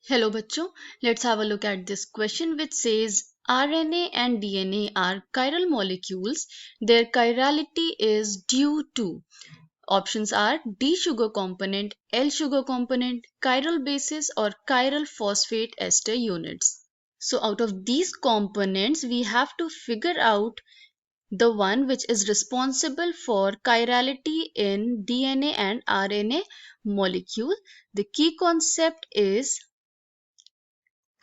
Hello बच्चों, let's have a look at this question which says RNA and DNA are chiral molecules. Their chirality is due to options are D sugar component, L sugar component, chiral bases or chiral phosphate ester units. So out of these components we have to figure out the one which is responsible for chirality in DNA and RNA molecule. The key concept is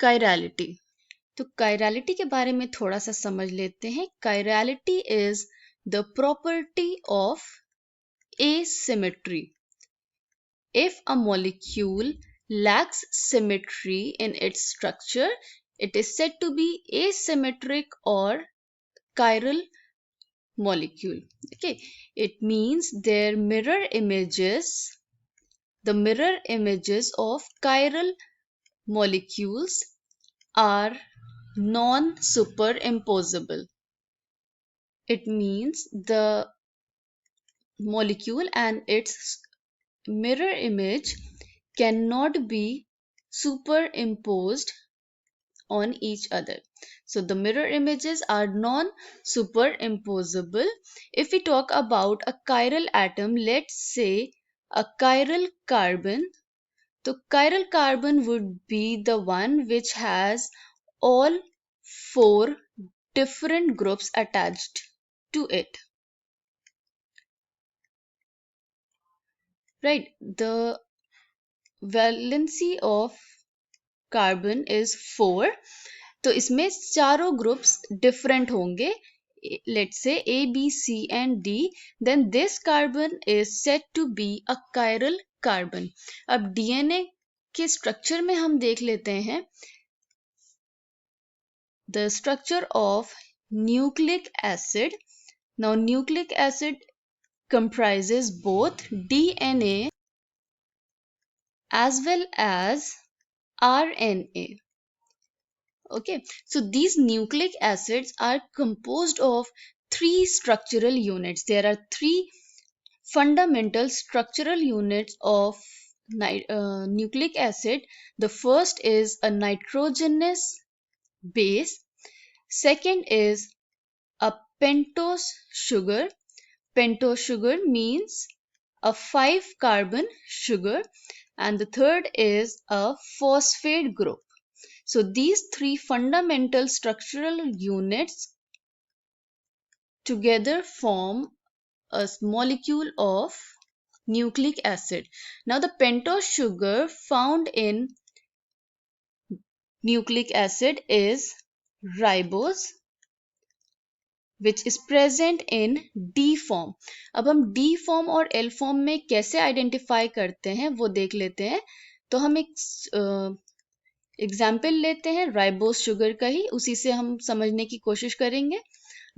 chirality. तो chirality के बारे में थोड़ा सा समझ लेते हैं। Chirality is the property of asymmetry. If a molecule lacks symmetry in its structure, it is said to be asymmetric or chiral molecule. Okay, it means the mirror images of chiral molecules are non-superimposable. It means the molecule and its mirror image cannot be superimposed on each other. So the mirror images are non-superimposable. If we talk about a chiral atom, let's say a chiral carbon. So chiral carbon would be the one which has all four different groups attached to it. Right, the valency of carbon is 4. तो इसमें चारों groups different होंगे. Let's say A, B, C and D. Then this carbon is said to be a chiral carbon. अब DNA के structure में हम देख लेते हैं. The structure of nucleic acid. Now nucleic acid comprises both DNA as well as RNA. Okay, so these nucleic acids are composed of three structural units. There are three fundamental structural units of nucleic acid. The first is a nitrogenous base. Second is a pentose sugar. Pentose sugar means a 5-carbon sugar. And the third is a phosphate group. So these three fundamental structural units together form a molecule of nucleic acid. Now the pentose sugar found in nucleic acid is ribose, which is present in D form. अब हम D form और L form में कैसे identify करते हैं वो देख लेते हैं. तो हम एक एग्जाम्पल लेते हैं राइबोस शुगर का ही, उसी से हम समझने की कोशिश करेंगे.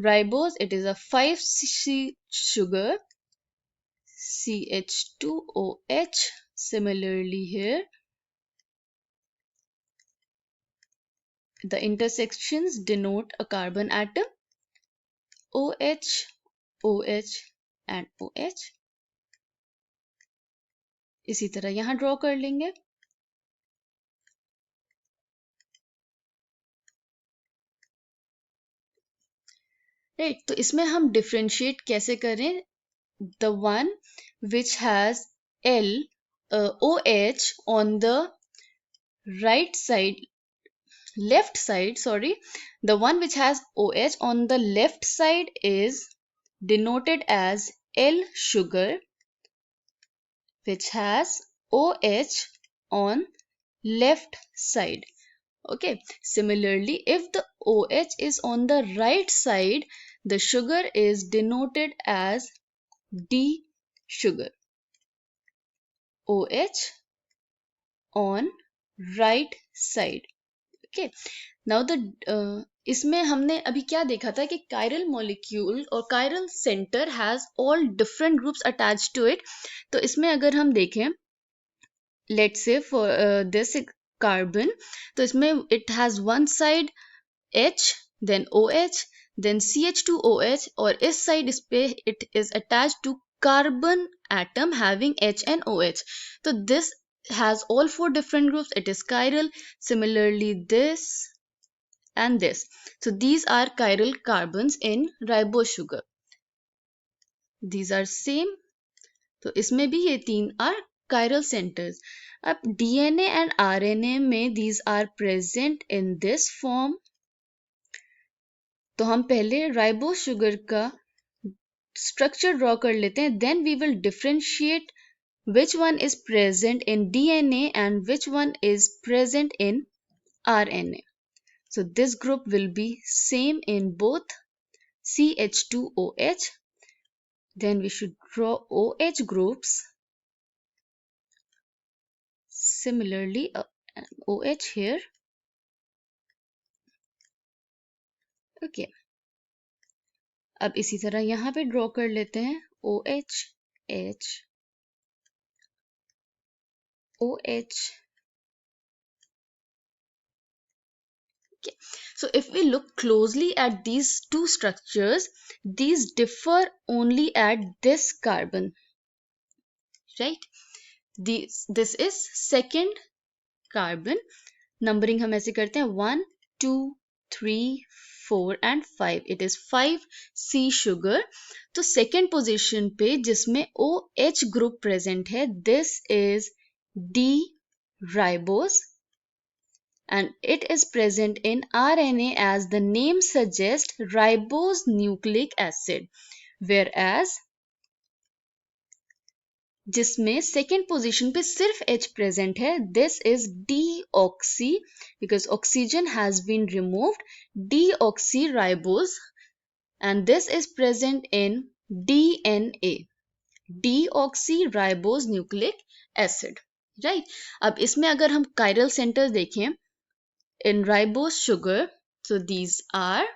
Ribose, it is a 5C sugar, CH2OH. Similarly here, the intersections denote a carbon atom, OH, OH and OH. इसी तरह यहाँ ड्रॉ कर लेंगे. राइट, तो इसमें हम डिफरेंशिएट कैसे करें. The one which has OH on the left side, the one which has OH on the left side is denoted as L sugar, which has OH on left side. Okay, similarly, if the OH is on the right side, the sugar is denoted as D sugar. OH on right side. Okay, now इसमें हमने अभी क्या देखा था कि chiral molecule और chiral center has all different groups attached to it. तो इसमें अगर हम देखें, let's say for this carbon, तो इसमें it has one side H, then OH, then CH2OH, और इस side इस पे it is attached to carbon atom having H and OH. So this has all four different groups, it is chiral. Similarly, this and this. So these are chiral carbons in ribose sugar. These are same. तो इसमें भी ये तीन are chiral centers. अब DNA and RNA में these are present in this form. तो हम पहले राइबोस शुगर का स्ट्रक्चर ड्रॉ कर लेते हैं. Then we will differentiate which one is present in DNA and which one is present in RNA. So this group will be same in both CH2OH. Then we should draw OH groups. Similarly, OH here. Okay. अब इसी तरह यहाँ पे draw कर लेते हैं OH, H, OH. Okay. So if we look closely at these two structures, these differ only at this carbon, right? This is second carbon. Numbering हम ऐसे करते हैं 1, 2, 3, 4 and 5. It is 5C sugar. तो second position पे जिसमें OH group present है, this is D ribose and it is present in RNA as the name suggests, ribose nucleic acid, whereas जिसमें second position पे सिर्फ H प्रेजेंट है, this is deoxy because oxygen has been removed, deoxy ribose and this is present in DNA, deoxy ribose nucleic acid, right. अब इसमें अगर हम chiral centre देखें in ribose sugar, so these are,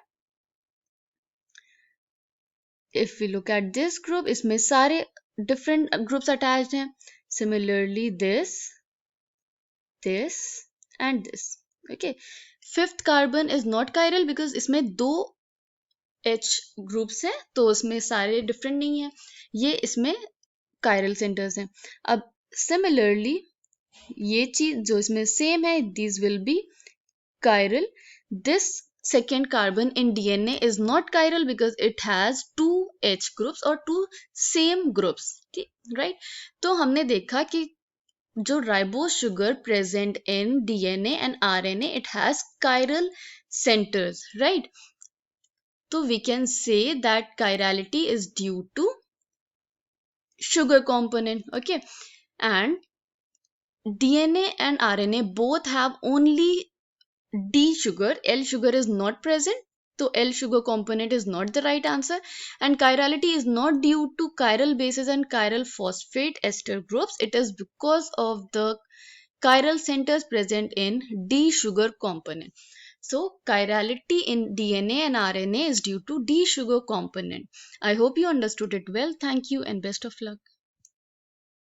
if we look at this group, इसमें सारे different groups attached हैं. Similarly, this and this. Okay. Fifth carbon is not chiral because इसमें दो H groups हैं, तो उसमें सारे different नहीं हैं. ये इसमें chiral centers हैं. अब similarly, ये चीज जो इसमें same है, these will be chiral. This second carbon in DNA is not chiral because it has two H groups or two same groups, right? तो हमने देखा कि जो ribose sugar present in DNA and RNA, it has chiral centers, right? So we can say that chirality is due to sugar component, okay? And DNA and RNA both have only D sugar, L sugar is not present, so L sugar component is not the right answer, and chirality is not due to chiral bases and chiral phosphate ester groups, it is because of the chiral centers present in D sugar component. So chirality in DNA and RNA is due to D sugar component. I hope you understood it well. Thank you and best of luck.